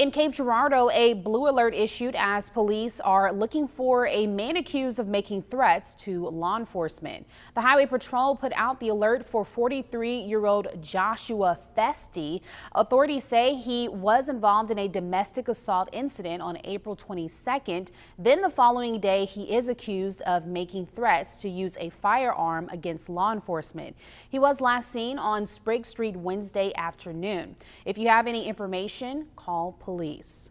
In Cape Girardeau, a blue alert issued as police are looking for a man accused of making threats to law enforcement. The Highway Patrol put out the alert for 43-year-old Joshua Festi. Authorities say he was involved in a domestic assault incident on April 22nd. Then the following day, he is accused of making threats to use a firearm against law enforcement. He was last seen on Sprague Street Wednesday afternoon. If you have any information, call police.